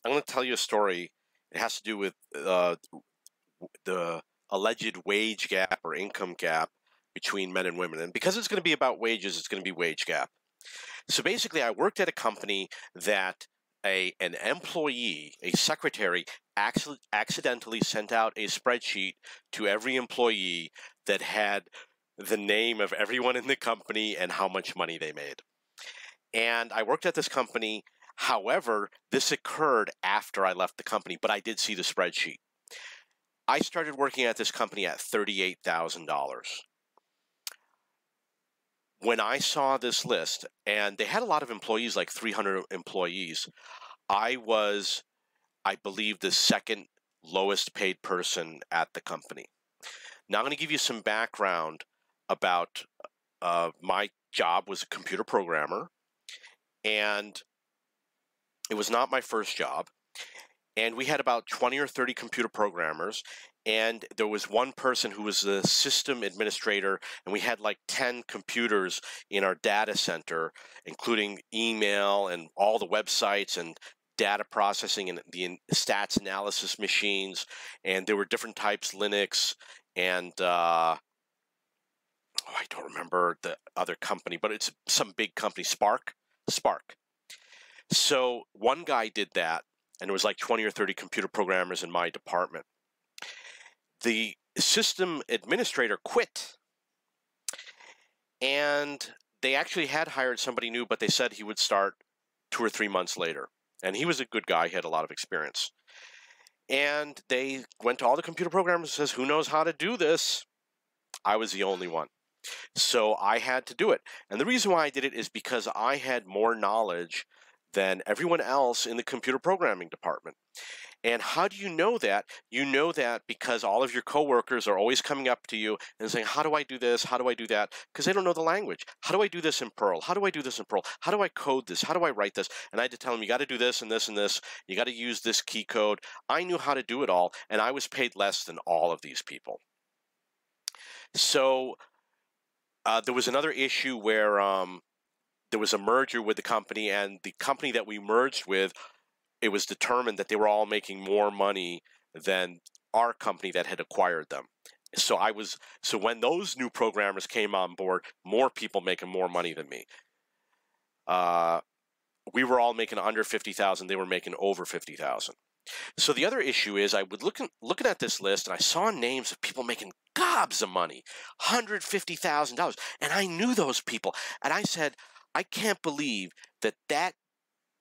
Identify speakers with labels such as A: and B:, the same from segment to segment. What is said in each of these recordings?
A: I'm going to tell you a story. It has to do with the alleged wage gap or income gap between men and women. And because it's going to be about wages, it's going to be wage gap. So basically, I worked at a company that an employee, a secretary, accidentally sent out a spreadsheet to every employee that had the name of everyone in the company and how much money they made. And I worked at this company. However, this occurred after I left the company, but I did see the spreadsheet. I started working at this company at $38,000. When I saw this list, and they had a lot of employees, like 300 employees, I was, I believe, the second lowest paid person at the company. Now I'm going to give you some background about my job. Was a computer programmer, and it was not my first job. And we had about 20 or 30 computer programmers, and there was one person who was the system administrator, and we had like 10 computers in our data center, including email and all the websites and data processing and the stats analysis machines, and there were different types, Linux, and I don't remember the other company, but it's some big company, Spark. So one guy did that, and it was like 20 or 30 computer programmers in my department. The system administrator quit, and they actually had hired somebody new, but they said he would start 2 or 3 months later. And he was a good guy. He had a lot of experience. And they went to all the computer programmers and says, who knows how to do this? I was the only one. So I had to do it. And the reason why I did it is because I had more knowledge than everyone else in the computer programming department. And how do you know that? You know that because all of your coworkers are always coming up to you and saying, how do I do this? How do I do that? Because they don't know the language. How do I do this in Perl? How do I do this in Perl? How do I code this? How do I write this? And I had to tell them, you got to do this and this and this. You got to use this key code. I knew how to do it all, and I was paid less than all of these people. So there was another issue where there was a merger with the company, and the company that we merged with, it was determined that they were all making more money than our company that had acquired them. So when those new programmers came on board, more people making more money than me. We were all making under 50,000. They were making over 50,000. So the other issue is I would looking at this list, and I saw names of people making gobs of money, $150,000, and I knew those people, and I said, I can't believe that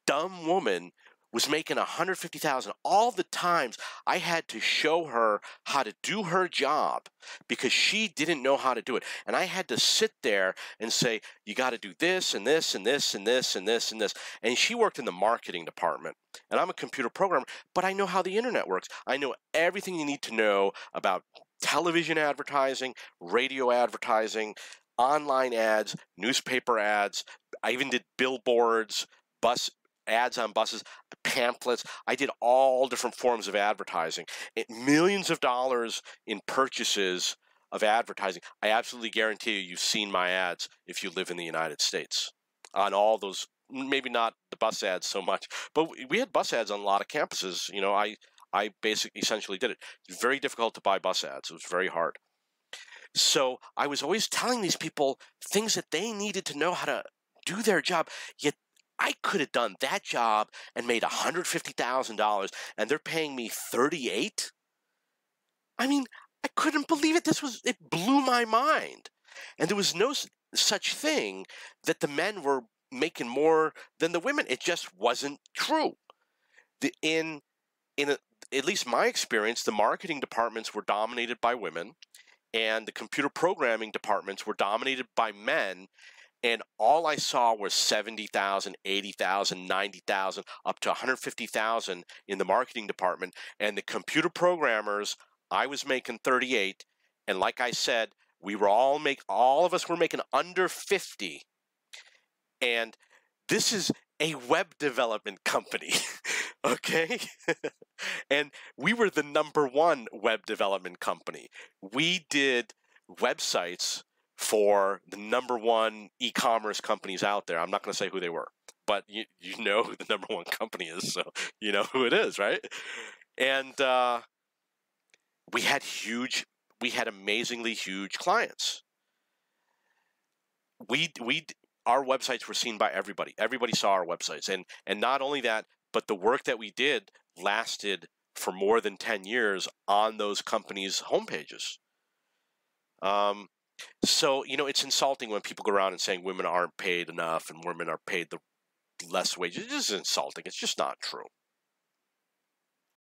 A: dumb woman was making $150,000. All the times I had to show her how to do her job because she didn't know how to do it. And I had to sit there and say, you got to do this and this and this and this and this and this. And she worked in the marketing department. And I'm a computer programmer, but I know how the internet works. I know everything you need to know about television advertising, radio advertising, online ads, newspaper ads. I even did billboards, bus ads on buses, pamphlets. I did all different forms of advertising. Millions of dollars in purchases of advertising. I absolutely guarantee you've seen my ads if you live in the United States. On all those, maybe not the bus ads so much, but we had bus ads on a lot of campuses. You know, I basically essentially did it. It was very difficult to buy bus ads. It was very hard. So I was always telling these people things that they needed to know how to do their job, yet I could have done that job and made $150,000, and they're paying me $38,000. I mean, I couldn't believe it. It blew my mind. And there was no such thing that the men were making more than the women. It just wasn't true. At least my experience, the marketing departments were dominated by women, and the computer programming departments were dominated by men. And all I saw was 70,000, 80,000, 90,000, up to 150,000 in the marketing department. And the computer programmers, I was making 38. And like I said, all of us were making under 50. And this is a web development company, okay? And we were the #1 web development company. We did websites for the #1 e-commerce companies out there. I'm not going to say who they were, but you know who the number one company is, so you know who it is, right? And we had amazingly huge clients. Our websites were seen by everybody. Everybody saw our websites, and not only that, but the work that we did lasted for more than 10 years on those companies' homepages. So, it's insulting when people go around and saying women aren't paid enough and women are paid the less wages. It is insulting. It's just not true.